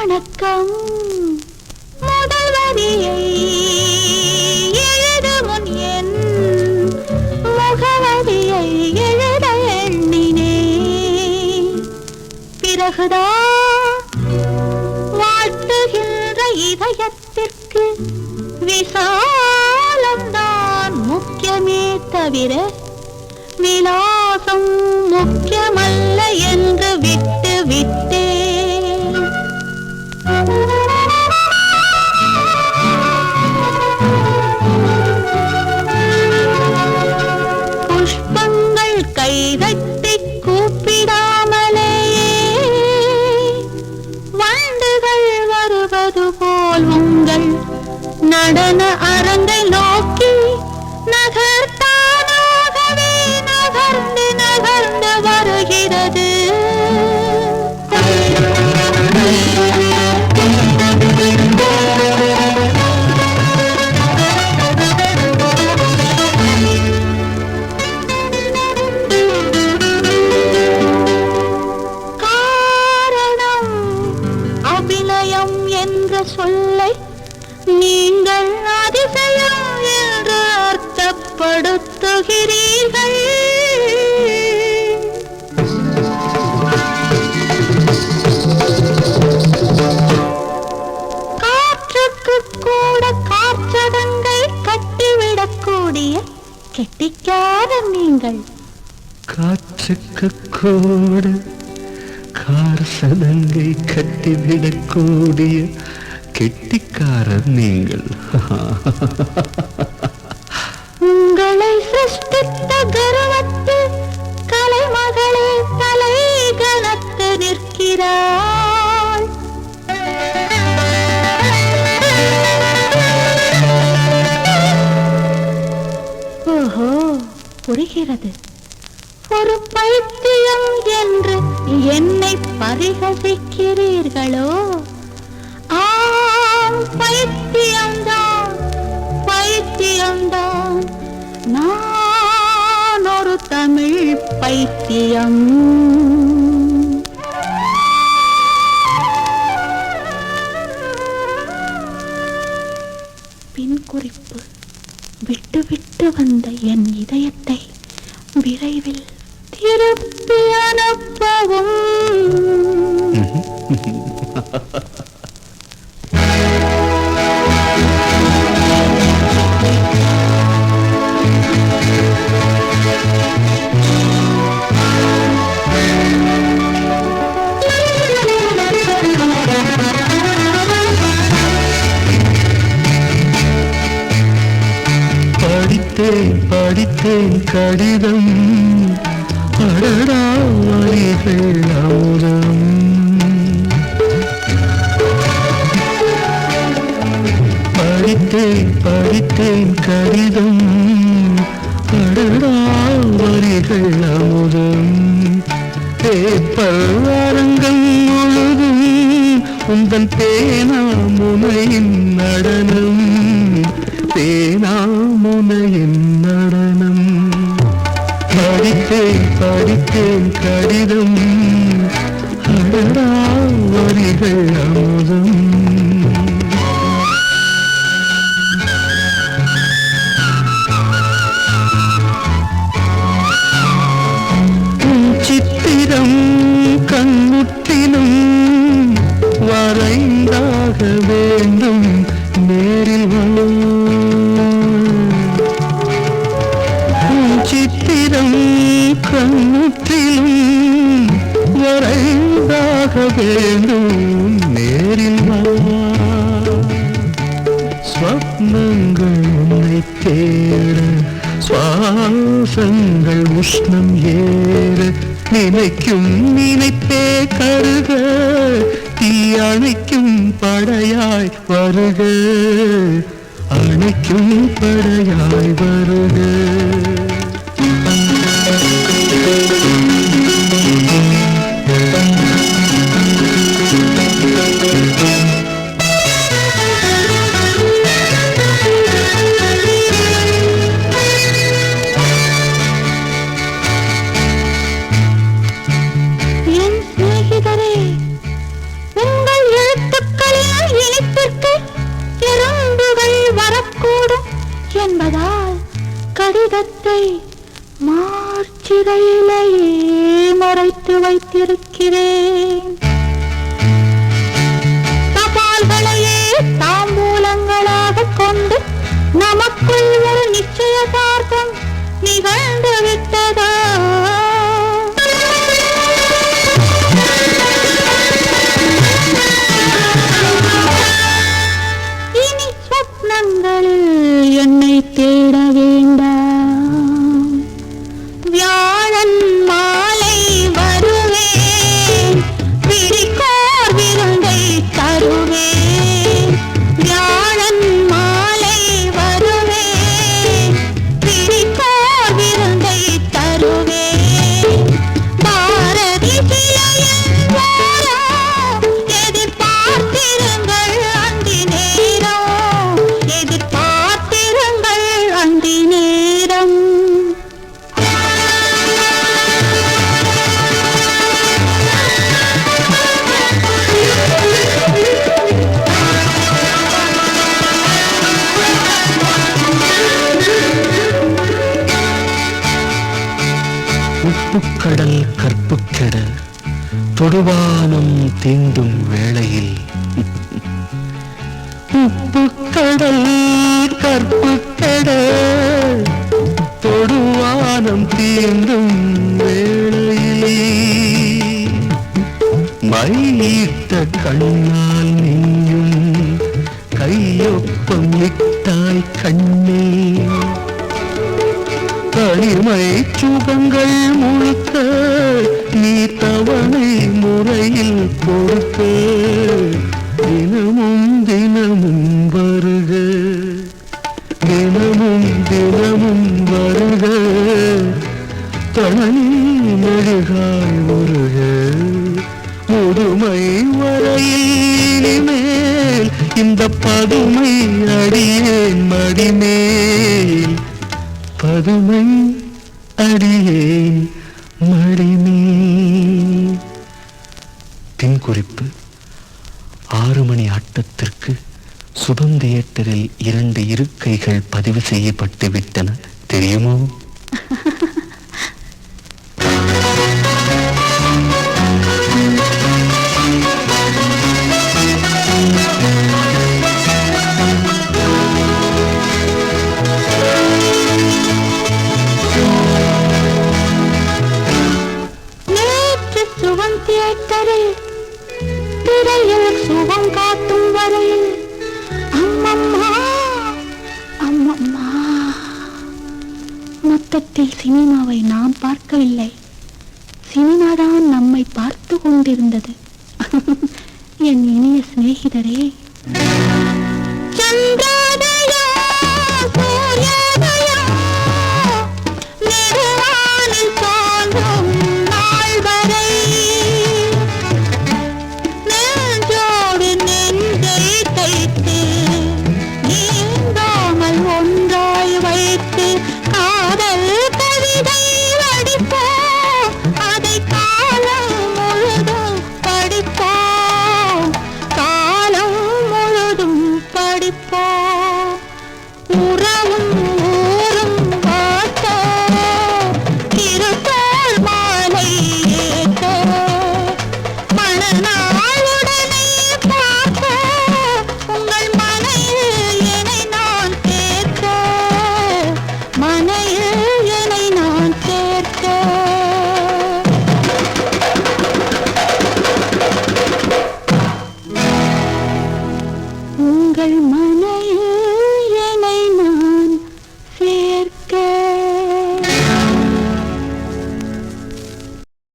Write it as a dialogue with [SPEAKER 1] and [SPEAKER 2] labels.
[SPEAKER 1] வணக்கம் முதல் வரியை எழுத முன் என் முகவரியை எழுத எண்ணினே. பிறகுதான் வாழ்த்துகின்ற இதயத்திற்கு விசாலம்தான் முக்கியமே தவிர விலாசம் முக்கியமல்ல என்று விட்டு விட்டே. புஷ்பங்கள் கைதட்டி கூப்பிடாமலேயே வண்டுகள் வருவது போல் உங்கள் நடன அரங்கை நோக்கி நகர்த்தானாகவே நகர்ந்து நகர்ந்து வருகிறது. காரணம் அபிநயம் என்ற சொல்லை நீங்கள் அதிசயம் என்று அர்த்தப்படுத்துகிறீர்கள். காற்றுக்கு கூட காற்றடங்கை கட்டிவிடக்கூடிய கெட்டிக்காரன் நீங்கள்.
[SPEAKER 2] காற்றுக்கு கூட கார் சதங்கை கட்டிவிடக்கூடிய கெட்டிக்காரர் நீங்கள்.
[SPEAKER 1] உங்களை சிருஷ்டித்த கர்வத்தில் கலைமகளே தலை கனத்து நிற்கிறாள். ஓஹோ, புரிகிறது. ஒரு பைத்தியம் என்று என்னை பரிகசிக்கிறீர்களோ? ஆம், பைத்தியம்தான், பைத்தியம்தான். நான் ஒரு தமிழ் பைத்தியம். பின் குறிப்பு: விட்டு விட்டு வந்த என் இதயத்தை விரைவில் திருப்பி அனுப்பவும்.
[SPEAKER 2] படித்தேன் கடிதம், அடடா வரிகள் அமுதம். படித்தேன் கடிதம், அடடா வரிகள் அமுதம். பேப்பர் அரங்கம் முழுதும் உந்தன் பேனா முனையின் நடனம், பேனா முனையின் நடனம். படித்தேன் கடிதம், அடடா வரிகள் அமுதம். சித்திரம் கண்முற்றிலும் வரைந்தாக வேண்டும் நேரில் வரும். சித்திரம் கண்முற்றிலும் வரைந்தாக வேண்டும் நேரில் வரும். ஸ்வப்னங்கள் உன்னை தேட, சுவாசங்கள் உஷ்ணம் ஏற, நினைக்கும் நினைப்பே கருக, தீ அணைக்கும் படையாய் வருக, அணைக்கும் படையாய் வருக.
[SPEAKER 1] என் சிநேகிதரே, உங்கள் எழுத்து இதயத்தை மார்ச்சிறையிலேயே மறைத்து வைத்திருக்கிறேன். தபால்களையே தாம்பூலங்களாக கொண்டு நமக்குள் ஒரு நிச்சயதார்த்தம் நிகழ்ந்து விட்டதா? இனி சொப்னங்களில் என்னை தேட வேண்டாம். வியாழன் மாலை வருவேன், பிடிக்கோர் விருந்தை தருவேன். வியாழன் மாலை வருவேன், பிடிக்கோர் விருந்தை தருவேன். பாரதி சிலையின் ஓரம் எதிர்பார்த்திருங்கள் அந்தி நேரம், எதிர்பார்த்திருங்கள் அந்தி நேரம்.
[SPEAKER 2] உப்புக்கடல் கற்புக்கெட தொடுவானம் தீண்டும் வேளையில் உப்புக்கடல் கற்புக்கெட தொடுவானம் தீண்டும் வேளையில் மையிட்ட கண்ணால் நீயும் கையொப்பம் இட்டாய் கண்ணே. தனிமை சுகங்கள் முழுக்க நீ தவணை முறையில் கொடுக்க தினமும் தினமும் வருக, தினமும் தினமும் வருக, தனி மெழுகாய் உருக. முதுமை வரையில் மேல் இந்த பதுமை அடியேன் மடிமேல், பதுமை அடியேன் மடிமேல். பின்குறிப்பு: 6 மணி ஆட்டத்திற்கு சுபம் தியேட்டரில் 2 இருக்கைகள் பதிவு செய்யப்பட்டு விட்டன, தெரியுமோ?
[SPEAKER 1] சுகம் தியேட்டரில் திரையில் சுகம் காட்டும் வரையில் அம்மம்மா அம்மம்மா. மொத்தத்தில் சினிமாவை நாம் பார்க்கவில்லை, சினிமாதான் நம்மை பார்த்து கொண்டிருந்தது. என் இனிய சிநேகிதரே, சந்திரோதயா சூர்யோதயா நெடுவானில் தோன்றும் நாள் வரை நெஞ்சோடு நெஞ்சை தைத்து நீங்காமல் ஒன்றாய் வைத்து காதல் கவிதை வடிப்போம், அதை காலம் முழுதும் படிப்போம், காலம் முழுதும் படிப்போம். உறவும் ஊரும் பார்த்தோ இருத்தோள் மாலை ஏற்றோ மணநாள்